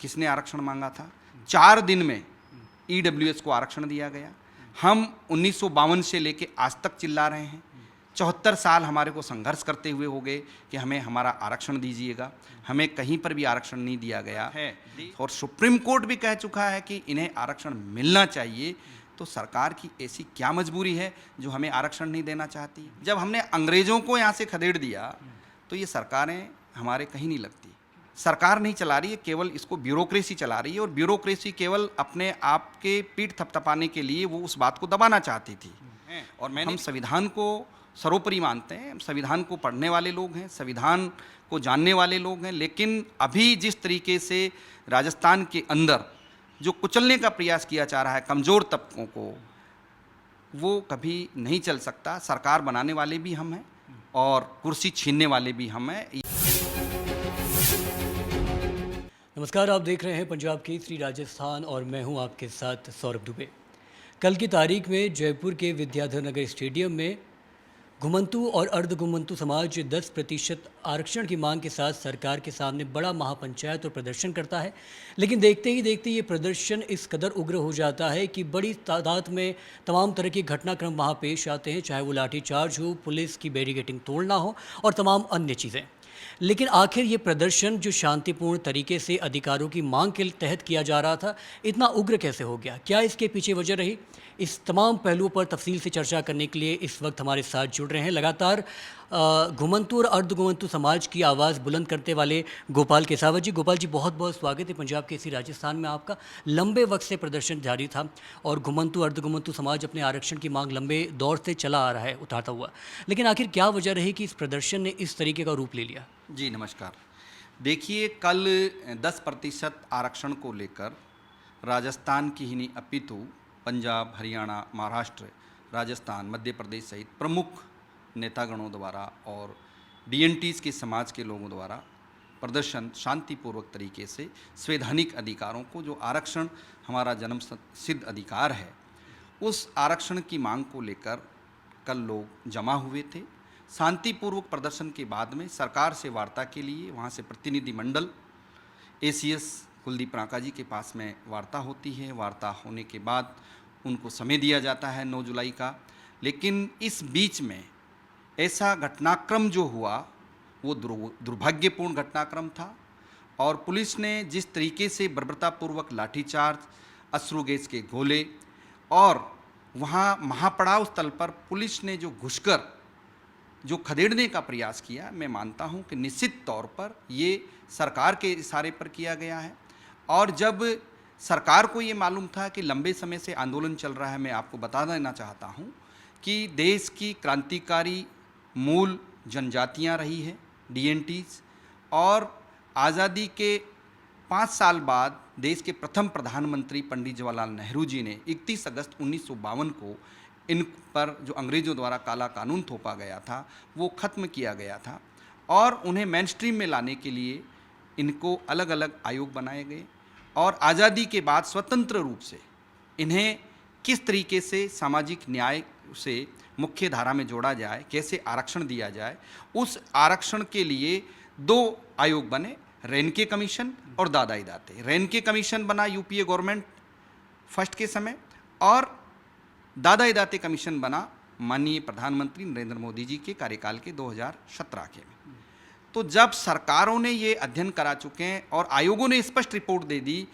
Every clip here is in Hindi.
किसने आरक्षण मांगा था? 4 दिन में ईडब्ल्यूएस को आरक्षण दिया गया। हम 1952 से लेके आज तक चिल्ला रहे हैं। 74 साल हमारे को संघर्ष करते हुए हो गए कि हमें हमारा आरक्षण दीजिएगा। हमें कहीं पर भी आरक्षण नहीं दिया गया है और सुप्रीम कोर्ट भी कह चुका है कि इन्हें आरक्षण मिलना चाहिए। तो सरकार की ऐसी क्या मजबूरी है जो हमें आरक्षण नहीं देना चाहती? जब हमने अंग्रेजों को यहाँ से खदेड़ दिया तो ये सरकारें हमारे कहीं नहीं लगती। सरकार नहीं चला रही है, केवल इसको ब्यूरोक्रेसी चला रही है और ब्यूरोक्रेसी केवल अपने आप के पीठ थपथपाने के लिए वो उस बात को दबाना चाहती थी। और हम संविधान को सर्वोपरि मानते हैं, संविधान को पढ़ने वाले लोग हैं, संविधान को जानने वाले लोग हैं, लेकिन अभी जिस तरीके से राजस्थान के अंदर जो कुचलने का प्रयास किया जा रहा है कमज़ोर तबकों को, वो कभी नहीं चल सकता। सरकार बनाने वाले भी हम हैं और कुर्सी छीनने वाले भी हम हैं। नमस्कार, आप देख रहे हैं पंजाब केसरी राजस्थान और मैं हूं आपके साथ सौरभ दुबे। कल की तारीख में जयपुर के विद्याधर नगर स्टेडियम में घुमंतु और अर्धघुमंतु समाज 10% आरक्षण की मांग के साथ सरकार के सामने बड़ा महापंचायत और प्रदर्शन करता है। लेकिन देखते ही देखते ये प्रदर्शन इस कदर उग्र हो जाता है कि बड़ी तादाद में तमाम तरह के घटनाक्रम वहाँ पेश आते हैं, चाहे वो लाठीचार्ज हो, पुलिस की बैरिकेडिंग तोड़ना हो और तमाम अन्य चीज़ें। लेकिन आखिर ये प्रदर्शन जो शांतिपूर्ण तरीके से अधिकारों की मांग के तहत किया जा रहा था, इतना उग्र कैसे हो गया? क्या इसके पीछे वजह रही? इस तमाम पहलुओं पर तफसील से चर्चा करने के लिए इस वक्त हमारे साथ जुड़ रहे हैं लगातार घुमंतु और अर्धघुमंतु समाज की आवाज़ बुलंद करने वाले गोपाल केसावत जी। गोपाल जी, बहुत बहुत स्वागत है पंजाब केसरी राजस्थान में आपका। लंबे वक्त से प्रदर्शन जारी था और घुमंतु अर्धघुमंतु समाज अपने आरक्षण की मांग लंबे दौर से चला आ रहा है, उठाता हुआ। लेकिन आखिर क्या वजह रही कि इस प्रदर्शन ने इस तरीके का रूप ले लिया? जी नमस्कार। देखिए, कल 10% आरक्षण को लेकर राजस्थान की ही नहीं अपितु पंजाब, हरियाणा, महाराष्ट्र, राजस्थान, मध्य प्रदेश सहित प्रमुख नेतागणों द्वारा और डीएनटीज़ के समाज के लोगों द्वारा प्रदर्शन शांतिपूर्वक तरीके से संवैधानिक अधिकारों को, जो आरक्षण हमारा जन्म सिद्ध अधिकार है, उस आरक्षण की मांग को लेकर कल लोग जमा हुए थे। शांतिपूर्वक प्रदर्शन के बाद में सरकार से वार्ता के लिए वहाँ से प्रतिनिधिमंडल एसीएस कुलदीप रांका जी के पास में वार्ता होती है। वार्ता होने के बाद उनको समय दिया जाता है 9 जुलाई का। लेकिन इस बीच में ऐसा घटनाक्रम जो हुआ वो दुर्भाग्यपूर्ण घटनाक्रम था और पुलिस ने जिस तरीके से बर्बरतापूर्वक लाठीचार्ज, अश्रु गैस के गोले और वहाँ महापड़ाव स्थल पर पुलिस ने जो घुसकर जो खदेड़ने का प्रयास किया, मैं मानता हूं कि निश्चित तौर पर ये सरकार के इशारे पर किया गया है। और जब सरकार को ये मालूम था कि लंबे समय से आंदोलन चल रहा है, मैं आपको बता देना चाहता हूं कि देश की क्रांतिकारी मूल जनजातियां रही है डीएनटीज़, और आज़ादी के 5 साल बाद देश के प्रथम प्रधानमंत्री पंडित जवाहरलाल नेहरू जी ने 31 अगस्त 1952 को इन पर जो अंग्रेज़ों द्वारा काला कानून थोपा गया था वो ख़त्म किया गया था और उन्हें मेन स्ट्रीम में लाने के लिए इनको अलग अलग आयोग बनाए गए और आज़ादी के बाद स्वतंत्र रूप से इन्हें किस तरीके से सामाजिक न्याय से मुख्य धारा में जोड़ा जाए, कैसे आरक्षण दिया जाए, उस आरक्षण के लिए 2 आयोग बने, रेनके कमीशन और दादाई दाते। रेनके कमीशन बना यूपीए गवर्नमेंट फर्स्ट के समय और दादाई दाते कमीशन बना माननीय प्रधानमंत्री नरेंद्र मोदी जी के कार्यकाल के 2017 के में। तो जब सरकारों ने ये अध्ययन करा चुके हैं और आयोगों ने स्पष्ट रिपोर्ट दे दी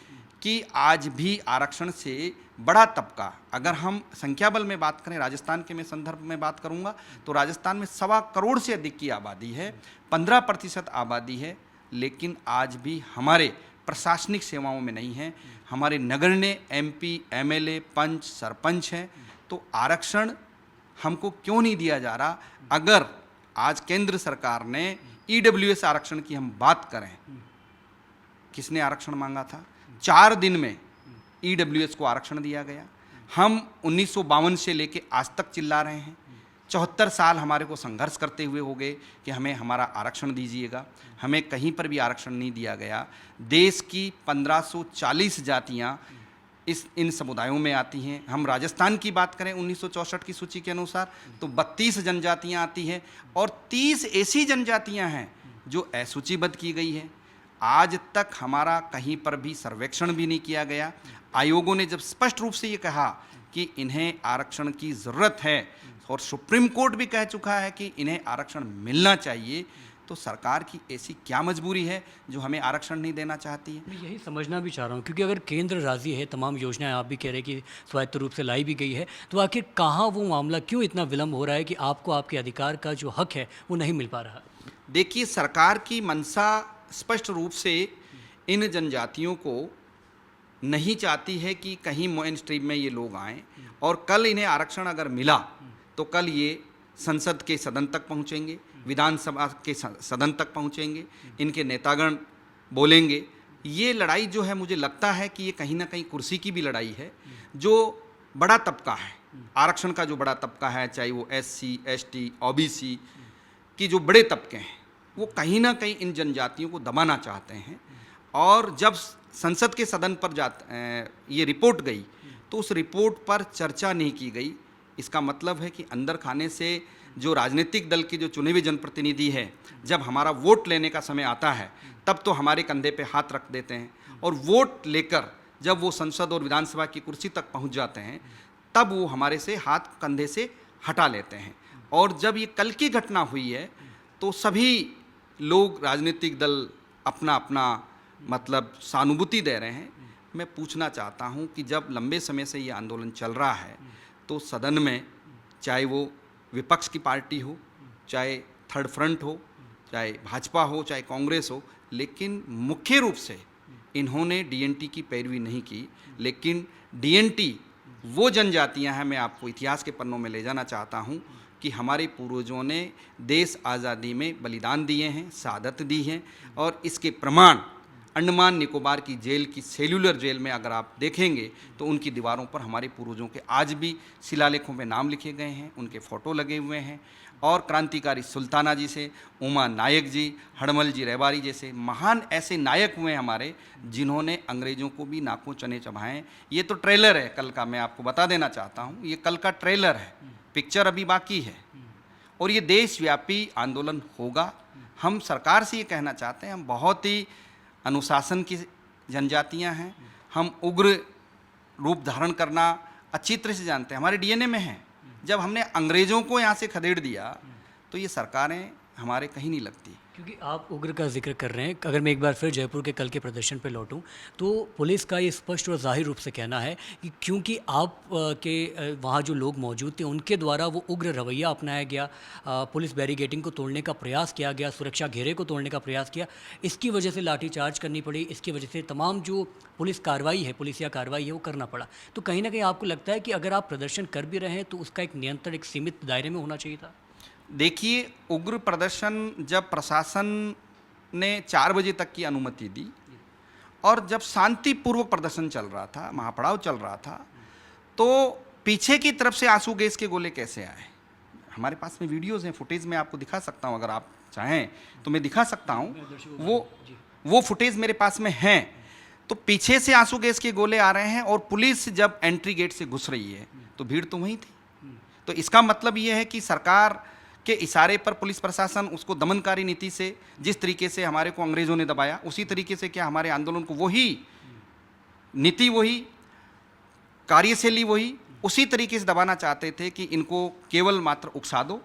कि आज भी आरक्षण से बड़ा तबका, अगर हम संख्या बल में बात करें, राजस्थान के मैं संदर्भ में बात करूंगा तो राजस्थान में 1.25 करोड़ से अधिक की आबादी है, 15% आबादी है, लेकिन आज भी हमारे प्रशासनिक सेवाओं में नहीं है। हमारे नगण्य एमपी, एमएलए, पंच, सरपंच हैं। तो आरक्षण हमको क्यों नहीं दिया जा रहा? अगर आज केंद्र सरकार ने ईडब्ल्यूएस आरक्षण की हम बात करें, किसने आरक्षण मांगा था? 4 दिन में ईडब्ल्यूएस को आरक्षण दिया गया। हम 1952 से लेके आज तक चिल्ला रहे हैं। 74 साल हमारे को संघर्ष करते हुए हो गए कि हमें हमारा आरक्षण दीजिएगा। हमें कहीं पर भी आरक्षण नहीं दिया गया। देश की 1540 जातियाँ इन समुदायों में आती हैं। हम राजस्थान की बात करें 1964 की सूची के अनुसार तो 32 जनजातियाँ आती हैं और 30 ऐसी जनजातियाँ हैं जो असूचीबद्ध की गई है। आज तक हमारा कहीं पर भी सर्वेक्षण भी नहीं किया गया। आयोगों ने जब स्पष्ट रूप से ये कहा कि इन्हें आरक्षण की ज़रूरत है और सुप्रीम कोर्ट भी कह चुका है कि इन्हें आरक्षण मिलना चाहिए, तो सरकार की ऐसी क्या मजबूरी है जो हमें आरक्षण नहीं देना चाहती है? मैं यही समझना भी चाह रहा हूँ, क्योंकि अगर केंद्र राज़ी है, तमाम योजनाएं आप भी कह रहे हैं कि स्वायत्त रूप से लाई भी गई है, तो आखिर कहाँ वो मामला क्यों इतना विलम्ब हो रहा है कि आपको आपके अधिकार का जो हक है वो नहीं मिल पा रहा? देखिए, सरकार की मंशा स्पष्ट रूप से इन जनजातियों को नहीं चाहती है कि कहीं मेन स्ट्रीम में ये लोग आएँ, और कल इन्हें आरक्षण अगर मिला तो कल ये संसद के सदन तक पहुँचेंगे, विधानसभा के सदन तक पहुँचेंगे, इनके नेतागण बोलेंगे। ये लड़ाई जो है, मुझे लगता है कि ये कहीं ना कहीं कुर्सी की भी लड़ाई है। जो बड़ा तबका है, आरक्षण का जो बड़ा तबका है, चाहे वो SC, ST, OBC की जो बड़े तबके हैं, वो कहीं ना कहीं इन जनजातियों को दबाना चाहते हैं। और जब संसद के सदन पर ये रिपोर्ट गई तो उस रिपोर्ट पर चर्चा नहीं की गई। इसका मतलब है कि अंदर खाने से जो राजनीतिक दल के जो चुने हुए जनप्रतिनिधि है, जब हमारा वोट लेने का समय आता है तब तो हमारे कंधे पे हाथ रख देते हैं, और वोट लेकर जब वो संसद और विधानसभा की कुर्सी तक पहुंच जाते हैं तब वो हमारे से हाथ कंधे से हटा लेते हैं। और जब ये कल की घटना हुई है तो सभी लोग, राजनीतिक दल अपना अपना मतलब सहानुभूति दे रहे हैं। मैं पूछना चाहता हूं कि जब लंबे समय से ये आंदोलन चल रहा है तो सदन में, चाहे वो विपक्ष की पार्टी हो, चाहे थर्ड फ्रंट हो, चाहे भाजपा हो, चाहे कांग्रेस हो, लेकिन मुख्य रूप से इन्होंने DNT की पैरवी नहीं की। लेकिन DNT वो जनजातियां हैं, मैं आपको इतिहास के पन्नों में ले जाना चाहता हूं कि हमारे पूर्वजों ने देश आज़ादी में बलिदान दिए हैं, शहादत दी हैं, और इसके प्रमाण अंडमान निकोबार की जेल की सेल्यूलर जेल में अगर आप देखेंगे तो उनकी दीवारों पर हमारे पूर्वजों के आज भी शिलालेखों में नाम लिखे गए हैं, उनके फ़ोटो लगे हुए हैं। और क्रांतिकारी सुल्ताना जी से उमा नायक जी, हड़मल जी रेवारी जैसे महान ऐसे नायक हुए हमारे, जिन्होंने अंग्रेज़ों को भी नाकों चने चबाएँ। ये तो ट्रेलर है कल का, मैं आपको बता देना चाहता हूँ, ये कल का ट्रेलर है, पिक्चर अभी बाकी है। और ये देशव्यापी आंदोलन होगा। हम सरकार से ये कहना चाहते हैं, हम बहुत ही अनुशासन की जनजातियां हैं, हम उग्र रूप धारण करना अच्छी तरह से जानते हैं, हमारे DNA में है। जब हमने अंग्रेज़ों को यहाँ से खदेड़ दिया तो ये सरकारें हमारे कहीं नहीं लगती। क्योंकि आप उग्र का जिक्र कर रहे हैं, अगर मैं एक बार फिर जयपुर के कल के प्रदर्शन पर लौटूं तो पुलिस का ये स्पष्ट और जाहिर रूप से कहना है कि क्योंकि आप के वहाँ जो लोग मौजूद थे उनके द्वारा वो उग्र रवैया अपनाया गया, पुलिस बैरिकेडिंग को तोड़ने का प्रयास किया गया, सुरक्षा घेरे को तोड़ने का प्रयास किया, इसकी वजह से लाठीचार्ज करनी पड़ी, इसकी वजह से तमाम जो पुलिस कार्रवाई है, पुलिसिया कार्रवाई है, वो करना पड़ा। तो कहीं ना कहीं आपको लगता है कि अगर आप प्रदर्शन कर भी रहे हैं तो उसका एक नियंत्रण, एक सीमित दायरे में होना चाहिए था? देखिए, उग्र प्रदर्शन जब प्रशासन ने 4 बजे तक की अनुमति दी और जब शांतिपूर्वक प्रदर्शन चल रहा था, महापड़ाव चल रहा था, तो पीछे की तरफ से आंसू गैस के गोले कैसे आए? हमारे पास में वीडियोज़ हैं, फुटेज में आपको दिखा सकता हूं, अगर आप चाहें तो मैं दिखा सकता हूं। वो फुटेज मेरे पास में हैं। तो पीछे से आंसू गैस के गोले आ रहे हैं और पुलिस जब एंट्री गेट से घुस रही है तो भीड़ तो वहीं थी। तो इसका मतलब ये है कि सरकार के इशारे पर पुलिस प्रशासन उसको दमनकारी नीति से, जिस तरीके से हमारे को अंग्रेज़ों ने दबाया, उसी तरीके से क्या हमारे आंदोलन को वही नीति, वही कार्यशैली, वही उसी तरीके से दबाना चाहते थे कि इनको केवल मात्र उकसा दो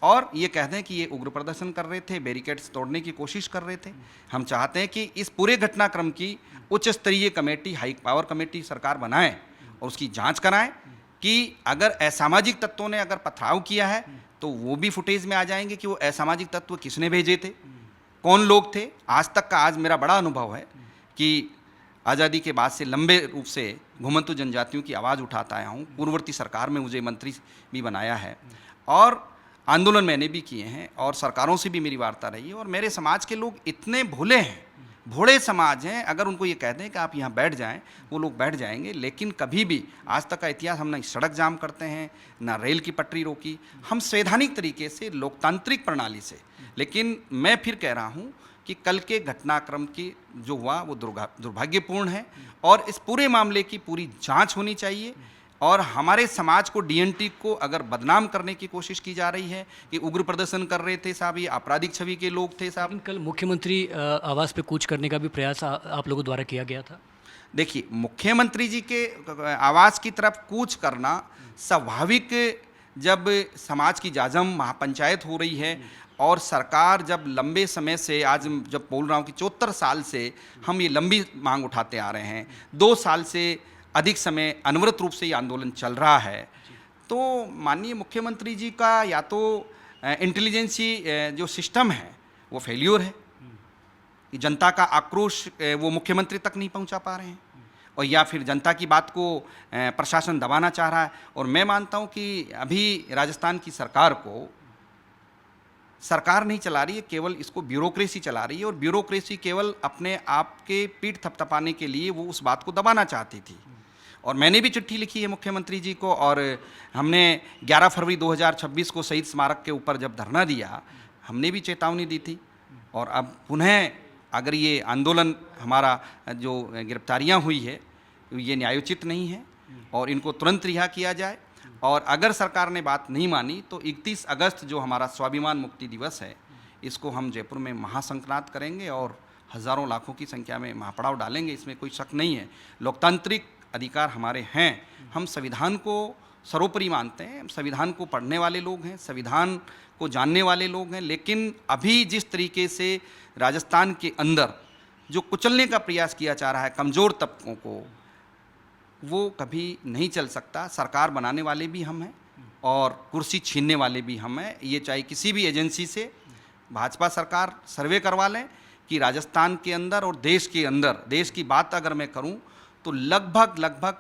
और ये कह दें कि ये उग्र प्रदर्शन कर रहे थे, बैरिकेड्स तोड़ने की कोशिश कर रहे थे। हम चाहते हैं कि इस पूरे घटनाक्रम की उच्च स्तरीय कमेटी, हाई पावर कमेटी सरकार बनाए और उसकी जांच कराएं कि अगर असामाजिक तत्वों ने अगर पथराव किया है तो वो भी फुटेज में आ जाएंगे कि वो असामाजिक तत्व किसने भेजे थे, कौन लोग थे। आज तक का, आज मेरा बड़ा अनुभव है कि आज़ादी के बाद से लंबे रूप से घुमंतु जनजातियों की आवाज़ उठाता आया हूँ। पूर्ववर्ती सरकार में मुझे मंत्री भी बनाया है और आंदोलन मैंने भी किए हैं और सरकारों से भी मेरी वार्ता रही है। और मेरे समाज के लोग इतने भोले हैं, भोले समाज हैं, अगर उनको ये कह दें कि आप यहाँ बैठ जाएं, वो लोग बैठ जाएंगे। लेकिन कभी भी आज तक का इतिहास, हम ना सड़क जाम करते हैं, ना रेल की पटरी रोकी, हम संवैधानिक तरीके से, लोकतांत्रिक प्रणाली से। लेकिन मैं फिर कह रहा हूँ कि कल के घटनाक्रम की जो हुआ वो दुर्भाग्यपूर्ण है और इस पूरे मामले की पूरी जांच होनी चाहिए। और हमारे समाज को, डीएनटी को अगर बदनाम करने की कोशिश की जा रही है कि उग्र प्रदर्शन कर रहे थे साहब, ये आपराधिक छवि के लोग थे साहब। लेकिन कल मुख्यमंत्री आवास पे कूच करने का भी प्रयास आप लोगों द्वारा किया गया था। देखिए, मुख्यमंत्री जी के आवास की तरफ कूच करना स्वाभाविक, जब समाज की जाजम महापंचायत हो रही है और सरकार जब लंबे समय से, आज जब बोल रहा हूँ कि 74 साल से हम ये लंबी मांग उठाते आ रहे हैं, 2 साल से अधिक समय अनवरत रूप से ये आंदोलन चल रहा है, तो माननीय मुख्यमंत्री जी का या तो इंटेलिजेंसी जो सिस्टम है वो फेल्योर है कि जनता का आक्रोश वो मुख्यमंत्री तक नहीं पहुंचा पा रहे हैं, और या फिर जनता की बात को प्रशासन दबाना चाह रहा है। और मैं मानता हूं कि अभी राजस्थान की सरकार को, सरकार नहीं चला रही है, केवल इसको ब्यूरोक्रेसी चला रही है, और ब्यूरोक्रेसी केवल अपने आप के पीठ थपथपाने के लिए वो उस बात को दबाना चाहती थी। और मैंने भी चिट्ठी लिखी है मुख्यमंत्री जी को, और हमने 11 फरवरी 2026 को शहीद स्मारक के ऊपर जब धरना दिया, हमने भी चेतावनी दी थी। और अब पुनः अगर ये आंदोलन, हमारा जो गिरफ्तारियां हुई है, ये न्यायोचित नहीं है और इनको तुरंत रिहा किया जाए। और अगर सरकार ने बात नहीं मानी तो 31 अगस्त जो हमारा स्वाभिमान मुक्ति दिवस है, इसको हम जयपुर में महासंक्रांत करेंगे और हज़ारों लाखों की संख्या में महापड़ाव डालेंगे, इसमें कोई शक नहीं है। लोकतांत्रिक अधिकार हमारे हैं, हम संविधान को सर्वोपरि मानते हैं, संविधान को पढ़ने वाले लोग हैं, संविधान को जानने वाले लोग हैं, लेकिन अभी जिस तरीके से राजस्थान के अंदर जो कुचलने का प्रयास किया जा रहा है कमज़ोर तबकों को, वो कभी नहीं चल सकता। सरकार बनाने वाले भी हम हैं और कुर्सी छीनने वाले भी हम हैं। ये चाहे किसी भी एजेंसी से भाजपा सरकार सर्वे करवा लें कि राजस्थान के अंदर और देश के अंदर, देश की बात अगर मैं करूं तो लगभग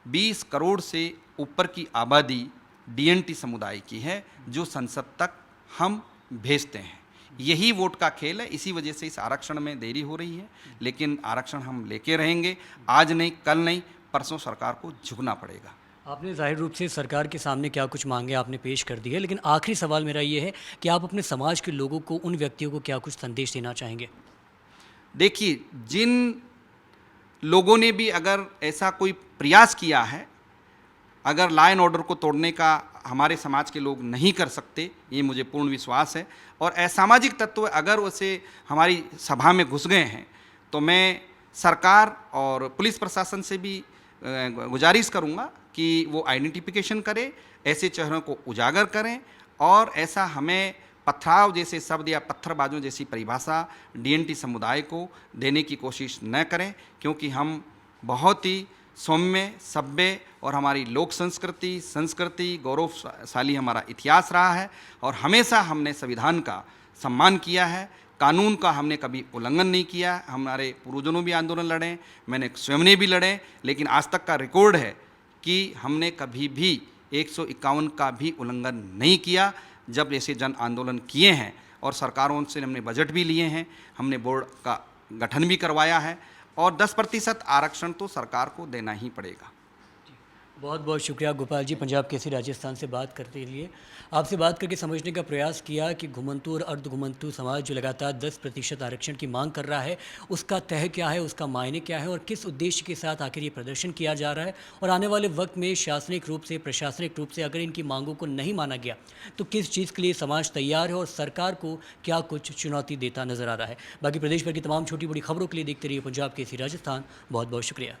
20 करोड़ से ऊपर की आबादी डीएनटी समुदाय की है, जो संसद तक हम भेजते हैं। यही वोट का खेल है, इसी वजह से इस आरक्षण में देरी हो रही है, लेकिन आरक्षण हम लेके रहेंगे। आज नहीं, कल नहीं, परसों सरकार को झुकना पड़ेगा। आपने जाहिर रूप से सरकार के सामने क्या कुछ मांगे आपने पेश कर दी है, लेकिन आखिरी सवाल मेरा ये है कि आप अपने समाज के लोगों को, उन व्यक्तियों को क्या कुछ संदेश देना चाहेंगे? देखिए, जिन लोगों ने भी अगर ऐसा कोई प्रयास किया है, अगर लॉ एंड ऑर्डर को तोड़ने का हमारे समाज के लोग नहीं कर सकते, ये मुझे पूर्ण विश्वास है, और असामाजिक तत्व अगर उसे हमारी सभा में घुस गए हैं, तो मैं सरकार और पुलिस प्रशासन से भी गुजारिश करूंगा कि वो आइडेंटिफिकेशन करे, ऐसे चेहरों को उजागर करें, और ऐसा हमें पथराव जैसे शब्द या पत्थरबाजों जैसी परिभाषा डीएनटी समुदाय को देने की कोशिश न करें, क्योंकि हम बहुत ही सौम्य, सभ्य और हमारी लोक संस्कृति गौरवशाली हमारा इतिहास रहा है, और हमेशा हमने संविधान का सम्मान किया है, कानून का हमने कभी उल्लंघन नहीं किया। हमारे पूर्वजों भी आंदोलन लड़े, मैंने स्वयं ने भी लड़े, लेकिन आज तक का रिकॉर्ड है कि हमने कभी भी 151 का भी उल्लंघन नहीं किया। जब ऐसे जन आंदोलन किए हैं और सरकारों से हमने बजट भी लिए हैं, हमने बोर्ड का गठन भी करवाया है, और 10% आरक्षण तो सरकार को देना ही पड़ेगा। बहुत बहुत शुक्रिया गोपाल जी, पंजाब केसरी राजस्थान से बात करते के लिए। आपसे बात करके समझने का प्रयास किया कि घुमंतू और अर्ध घुमंतू समाज जो लगातार 10% आरक्षण की मांग कर रहा है, उसका तह क्या है, उसका मायने क्या है, और किस उद्देश्य के साथ आखिर ये प्रदर्शन किया जा रहा है, और आने वाले वक्त में शासनिक रूप से, प्रशासनिक रूप से अगर इनकी मांगों को नहीं माना गया तो किस चीज़ के लिए समाज तैयार है और सरकार को क्या कुछ चुनौती देता नजर आ रहा है। बाकी प्रदेश भर की तमाम छोटी बड़ी खबरों के लिए देखते रहिए पंजाब केसरी राजस्थान। बहुत बहुत शुक्रिया।